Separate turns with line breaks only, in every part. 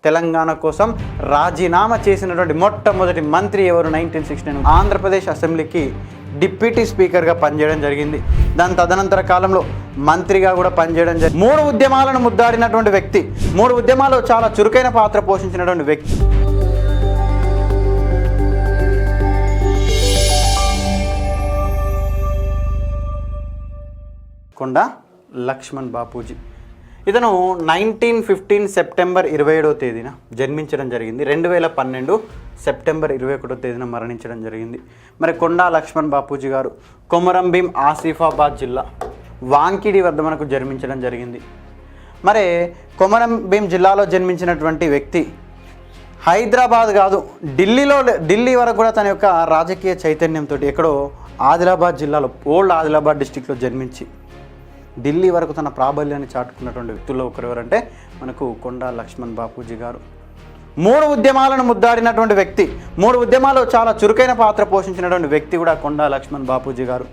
తెలంగాణ కోసం రాజీనామా చేసినటువంటి మొట్టమొదటి మంత్రి ఎవరు? 1969 ఆంధ్రప్రదేశ్ అసెంబ్లీకి డిప్యూటీ స్పీకర్గా పనిచేయడం జరిగింది. దాని తదనంతర కాలంలో మంత్రిగా కూడా పనిచేయడం జరిగింది. 3 ఉద్యమాలను ముద్దాడినటువంటి వ్యక్తి, 3 ఉద్యమాల్లో చాలా చురుకైన పాత్ర పోషించినటువంటి వ్యక్తి. కొండా లక్ష్మణ్ బాపూజీ. ఇతను 1915 సెప్టెంబర్ 27వ తేదీన జన్మించడం జరిగింది. 2012 సెప్టెంబర్ 21వ తేదీన మరణించడం జరిగింది. మరి కొండా లక్ష్మణ్ బాపూజీ గారు కొమరంభీం ఆసిఫాబాద్ జిల్లా వాంకిడి వద్ద మనకు జన్మించడం జరిగింది. మరి కొమరంభీం జిల్లాలో జన్మించినటువంటి వ్యక్తి హైదరాబాద్ కాదు, ఢిల్లీ వరకు కూడా తన యొక్క రాజకీయ చైతన్యంతో ఎక్కడో ఆదిలాబాద్ జిల్లాలో, ఓల్డ్ ఆదిలాబాద్ డిస్టిక్లో జన్మించి ఢిల్లీ వరకు తన ప్రాబల్యాన్ని చాటుకున్నటువంటి వ్యక్తుల్లో ఒకరు ఎవరంటే మనకు కొండా లక్ష్మణ్ బాపూజీ గారు. 3 ఉద్యమాలను ముద్దాడినటువంటి వ్యక్తి, 3 ఉద్యమాల్లో చాలా చురుకైన పాత్ర పోషించినటువంటి వ్యక్తి కూడా కొండా లక్ష్మణ్ బాపూజీ గారు.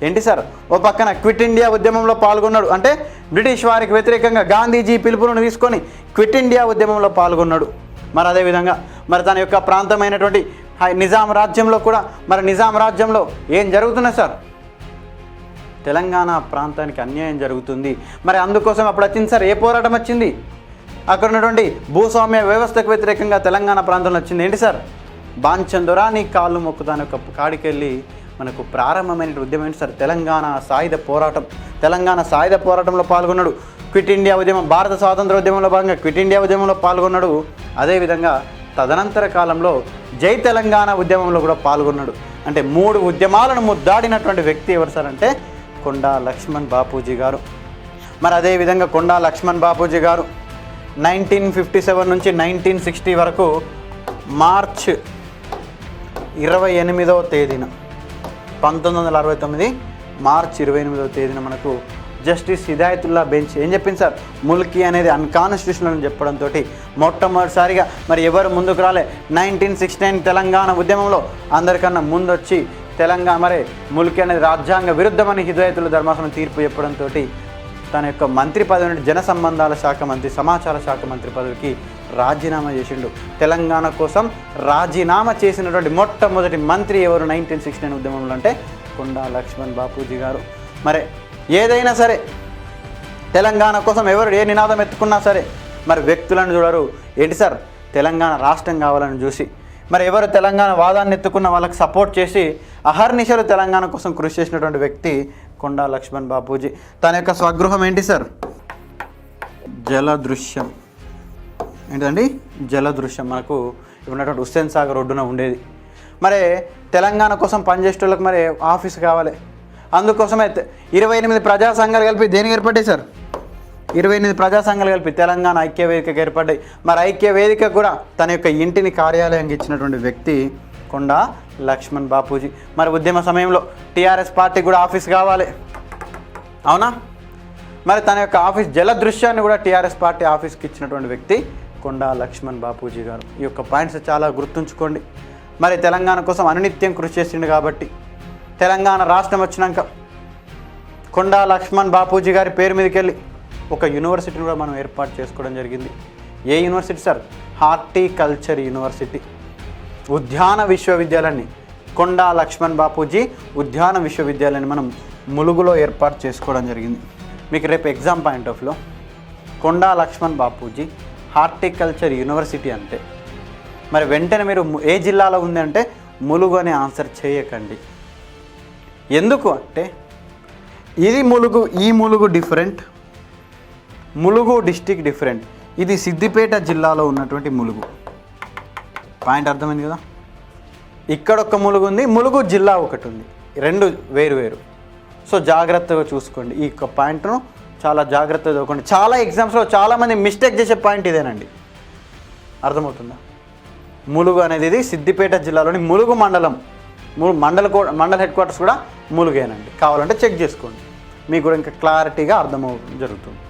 ఏంటి సార్, ఓ పక్కన క్విట్ ఇండియా ఉద్యమంలో పాల్గొన్నాడు, అంటే బ్రిటిష్ వారికి వ్యతిరేకంగా గాంధీజీ పిలుపును తీసుకొని క్విట్ ఇండియా ఉద్యమంలో పాల్గొన్నాడు. మరి అదేవిధంగా మరి తన యొక్క ప్రాంతమైనటువంటి నిజాం రాజ్యంలో కూడా, మరి నిజాం రాజ్యంలో ఏం జరుగుతున్నాయి సార్? తెలంగాణ ప్రాంతానికి అన్యాయం జరుగుతుంది. మరి అందుకోసం అప్పుడు వచ్చింది సార్, ఏ పోరాటం వచ్చింది? అక్కడ ఉన్నటువంటి భూస్వామ్య వ్యవస్థకు వ్యతిరేకంగా తెలంగాణ ప్రాంతంలో వచ్చింది. ఏంటి సార్? బాంచందొరా నీ కాళ్ళు మొక్కుతాను ఒక కాడికెళ్ళి మనకు ప్రారంభమైన ఉద్యమం ఏంటి సార్? తెలంగాణ సాయుధ పోరాటం. తెలంగాణ సాయుధ పోరాటంలో పాల్గొన్నాడు. క్విట్ ఇండియా ఉద్యమం, భారత స్వాతంత్ర ఉద్యమంలో భాగంగా క్విట్ ఇండియా ఉద్యమంలో పాల్గొన్నాడు. అదేవిధంగా తదనంతర కాలంలో జై తెలంగాణ ఉద్యమంలో కూడా పాల్గొన్నాడు. అంటే 3 ఉద్యమాలను ముద్దాడినటువంటి వ్యక్తి ఎవరు సార్ అంటే కొండా లక్ష్మణ్ బాపూజీ గారు. మరి అదేవిధంగా కొండా లక్ష్మణ్ బాపూజీ గారు 1957 నుంచి 1960 వరకు మార్చ్ 28వ తేదీన 1969 మార్చ్ 28వ తేదీన మనకు జస్టిస్ హిదాయతుల్లా బెంచ్ ఏం చెప్పింది సార్? ముల్కీ అనేది అన్కాన్స్టిట్యూషనల్ అని చెప్పడంతో మొట్టమొదటిసారిగా మరి ఎవరు ముందుకు రాలే. 1969 తెలంగాణ ఉద్యమంలో అందరికన్నా ముందొచ్చి తెలంగాణ మరి ముల్కీ అనేది రాజ్యాంగ విరుద్ధమని హిదాయతుల్లా ధర్మాసనం తీర్పు చెప్పడంతో తన యొక్క మంత్రి పదవి నుండి జన సంబంధాల శాఖ మంత్రి, సమాచార శాఖ మంత్రి పదవికి రాజీనామా చేసిండు. తెలంగాణ కోసం రాజీనామా చేసినటువంటి మొట్టమొదటి మంత్రి ఎవరు 1969 ఉద్యమంలో అంటే కొండా లక్ష్మణ్ బాపూజీ గారు. మరి ఏదైనా సరే తెలంగాణ కోసం ఎవరు ఏ నినాదం ఎత్తుకున్నా సరే మరి వ్యక్తులను చూడరు. ఏంటి సార్, తెలంగాణ రాష్ట్రం కావాలని చూసి మరి ఎవరు తెలంగాణ వాదాన్ని ఎత్తుకున్న వాళ్ళకి సపోర్ట్ చేసి అహర్నిశలు తెలంగాణ కోసం కృషి చేసినటువంటి వ్యక్తి కొండా లక్ష్మణ్ బాపూజీ. తన యొక్క స్వగృహం ఏంటి సార్? జలదృశ్యం. ఏంటండి? జలదృశ్యం. మనకు ఉన్నటువంటి హుస్సేన్ సాగర్ ఒడ్డున ఉండేది. మరి తెలంగాణ కోసం పనిచేసే వాళ్ళకి మరి ఆఫీస్ కావాలి. అందుకోసమే 28 ప్రజా సంఘాలు కలిపి దేనికి ఏర్పడ్డాయి సార్? 28 ప్రజా సంఘాలు కలిపి తెలంగాణ ఐక్య వేదికకు ఏర్పడ్డాయి. మరి ఐక్య వేదిక కూడా తన యొక్క ఇంటిని కార్యాలయంగా ఇచ్చినటువంటి వ్యక్తి కొండా లక్ష్మణ్ బాపూజీ. మరి ఉద్యమ సమయంలో టీఆర్ఎస్ పార్టీ కూడా ఆఫీస్ కావాలి, అవునా? మరి తన యొక్క ఆఫీస్ జలదృశ్యాన్ని కూడా టీఆర్ఎస్ పార్టీ ఆఫీస్కి ఇచ్చినటువంటి వ్యక్తి కొండా లక్ష్మణ్ బాపూజీ గారు. ఈ యొక్క పాయింట్స్ చాలా గుర్తుంచుకోండి. మరి తెలంగాణ కోసం అనునిత్యం కృషి చేసిండు కాబట్టి తెలంగాణ రాష్ట్రం వచ్చినాక కొండా లక్ష్మణ్ బాపూజీ గారి పేరు మీదకి వెళ్ళి ఒక యూనివర్సిటీని కూడా మనం ఏర్పాటు చేసుకోవడం జరిగింది. ఏ యూనివర్సిటీ సార్? Horticulture university. ఉద్యాన విశ్వవిద్యాలయాన్ని కొండా లక్ష్మణ్ బాపూజీ ఉద్యాన విశ్వవిద్యాలయాన్ని మనం ములుగులో ఏర్పాటు చేసుకోవడం జరిగింది. మీకు రేపు ఎగ్జామ్ పాయింట్ ఆఫ్ వ్యూలో కొండా లక్ష్మణ్ బాపూజీ హార్టికల్చర్ యూనివర్సిటీ అంటే మరి వెంటనే మీరు ఏ జిల్లాలో ఉంది అంటే ములుగు అని ఆన్సర్ చేయకండి. ఎందుకు అంటే ఇది ములుగు, ఈ Mulugu different, Mulugu district different. ఇది సిద్దిపేట జిల్లాలో ఉన్నటువంటి ములుగు. పాయింట్ అర్థమైంది కదా? ఇక్కడ ఒక ములుగు ఉంది, ములుగు జిల్లా ఒకటి ఉంది, 2 వేరు. సో జాగ్రత్తగా చూసుకోండి. ఈ పాయింట్ను చాలా జాగ్రత్తగా చదువుకోండి. చాలా ఎగ్జామ్స్లో చాలామంది మిస్టేక్ చేసే పాయింట్ ఇదేనండి. అర్థమవుతుందా? ములుగు అనేది ఇది సిద్దిపేట జిల్లాలోని ములుగు మండలం. మండల హెడ్ క్వార్టర్స్ కూడా ములుగేనండి. కావాలంటే చెక్ చేసుకోండి, మీకు కూడా ఇంకా క్లారిటీగా అర్థమవుతుంది జరుగుతుంది.